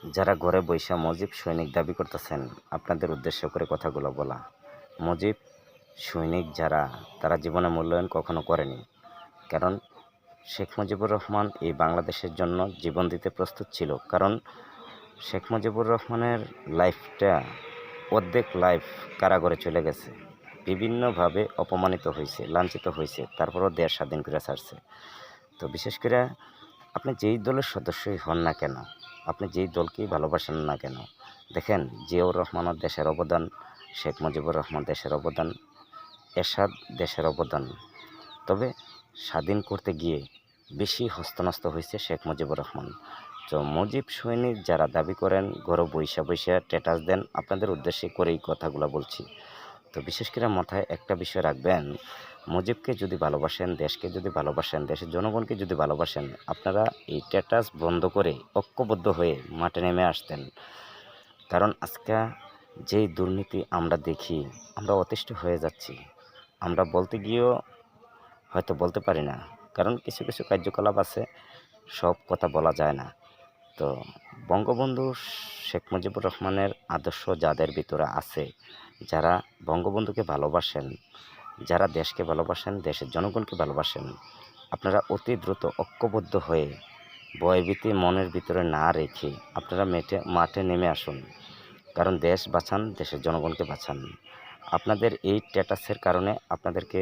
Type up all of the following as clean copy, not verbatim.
যারা ঘরে বৈশা মুজিব সৈনিক দাবি করতেছেন, আপনাদের উদ্দেশ্য করে কথাগুলো বলা। মুজিব সৈনিক যারা, তারা জীবনে মূল্যায়ন কখনো করেনি। কারণ শেখ মুজিবুর রহমান এই বাংলাদেশের জন্য জীবন দিতে প্রস্তুত ছিল। কারণ শেখ মুজিবুর রহমানের লাইফটা, অর্ধেক লাইফ কারাগারে চলে গেছে, বিভিন্নভাবে অপমানিত হয়েছে, লাঞ্ছিত হয়েছে, তারপরও দেশ স্বাধীন করে ছাড়ছে। তো বিশেষ করে আপনি যেই দলের সদস্যই হন না কেন, আপনি যেই দলকেই ভালোবাসেন না কেন, দেখেন জিয়াউর রহমানের দেশের অবদান, শেখ মুজিবুর রহমান দেশের অবদান, এরশাদ দেশের অবদান। তবে স্বাধীন করতে গিয়ে বেশি হস্তনস্ত হয়েছে শেখ মুজিবুর রহমান। তো মুজিব সৈনিক যারা দাবি করেন, ঘরে বৈশা বৈশা স্ট্যাটাস দেন, আপনাদের উদ্দেশ্যে করেই কথাগুলো বলছি। তো বিশেষ করে মাথায় একটা বিষয় রাখবেন, মুজিবকে যদি ভালোবাসেন, দেশকে যদি ভালোবাসেন, দেশের জনগণকে যদি ভালোবাসেন, আপনারা এই স্ট্যাটাস বন্ধ করে ঐক্যবদ্ধ হয়ে মাঠে নেমে আসতেন। কারণ আজকে যেই দুর্নীতি আমরা দেখি, আমরা অতিষ্ঠ হয়ে যাচ্ছি। আমরা বলতে গিয়েও হয়তো বলতে পারি না, কারণ কিছু কিছু কার্যকলাপ আছে, সব কথা বলা যায় না। তো বঙ্গবন্ধু শেখ মুজিবুর রহমানের আদর্শ যাদের ভিতরে আছে, যারা বঙ্গবন্ধুকে ভালোবাসেন, যারা দেশকে ভালোবাসেন, দেশের জনগণকে ভালোবাসেন, আপনারা অতি দ্রুত ঐক্যবদ্ধ হয়ে ভয়ভীতি মনের ভিতরে না রেখে আপনারা মাঠে নেমে আসুন। কারণ দেশ বাঁচান, দেশের জনগণকে বাঁচান। আপনাদের এই স্ট্যাটাসের কারণে আপনাদেরকে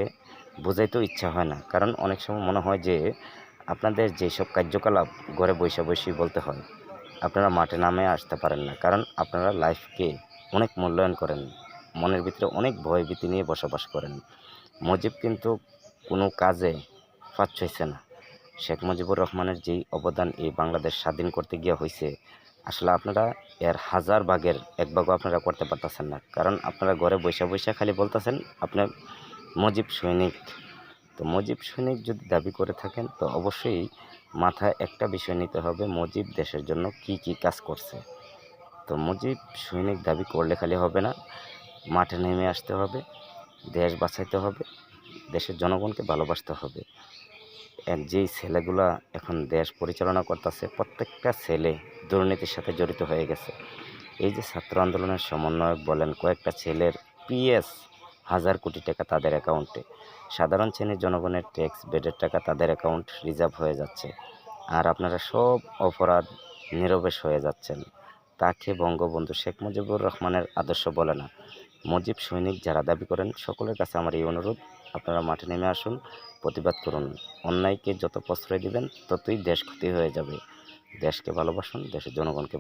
বোঝাইতেও ইচ্ছা হয় না। কারণ অনেক সময় মনে হয় যে আপনাদের যেসব কার্যকলাপ ঘরে বৈশা বৈশি বলতে হয়, আপনারা মাঠে নামে আসতে পারেন না। কারণ আপনারা লাইফকে অনেক মূল্যায়ন করেন, মনের ভিতরে অনেক ভয়ভীতি নিয়ে বসবাস করেন। মুজিব কিন্তু কোনো কাজে পাচ্ছইছে না। শেখ মুজিবুর রহমানের যেই অবদান এই বাংলাদেশ স্বাধীন করতে গিয়ে হয়েছে, আসলে আপনারা এর 1000 ভাগের 1 ভাগও আপনারা করতে পারতেছেন না। কারণ আপনারা ঘরে বৈশা বৈশা খালি বলতেছেন আপনার মুজিব সৈনিক। তো মুজিব সৈনিক যদি দাবি করে থাকেন, তো অবশ্যই মাথায় একটা বিষয় নিতে হবে, মুজিব দেশের জন্য কি কি কাজ করছে। তো মুজিব সৈনিক দাবি করলে খালি হবে না, মাঠে নেমে আসতে হবে, দেশ বাঁচাইতে হবে, দেশের জনগণকে ভালোবাসতে হবে। যেই ছেলেগুলা এখন দেশ পরিচালনা করতেছে, প্রত্যেকটা ছেলে দুর্নীতির সাথে জড়িত হয়ে গেছে। এই যে ছাত্র আন্দোলনের সমন্বয়ক বলেন, কয়েকটা ছেলের পিএস 1000 কোটি টাকা তাদের অ্যাকাউন্টে, সাধারণ শ্রেণীর জনগণের ট্যাক্স বেডের টাকা তাদের অ্যাকাউন্ট রিজার্ভ হয়ে যাচ্ছে। আর আপনারা সব অপরাধ নীরবে হয়ে যাচ্ছেন। তাকে বঙ্গবন্ধু শেখ মুজিবুর রহমানের আদর্শ বলে না। মুজিব সৈনিক যারা দাবি করেন, সকলের কাছে আমার এই অনুরোধ, আপনারা মাঠে নেমে আসুন, প্রতিবাদ করুন। অন্যায়কে যত প্রশ্রয় দিবেন, ততই দেশ ক্ষতি হয়ে যাবে। দেশকে ভালোবাসুন, দেশের জনগণকে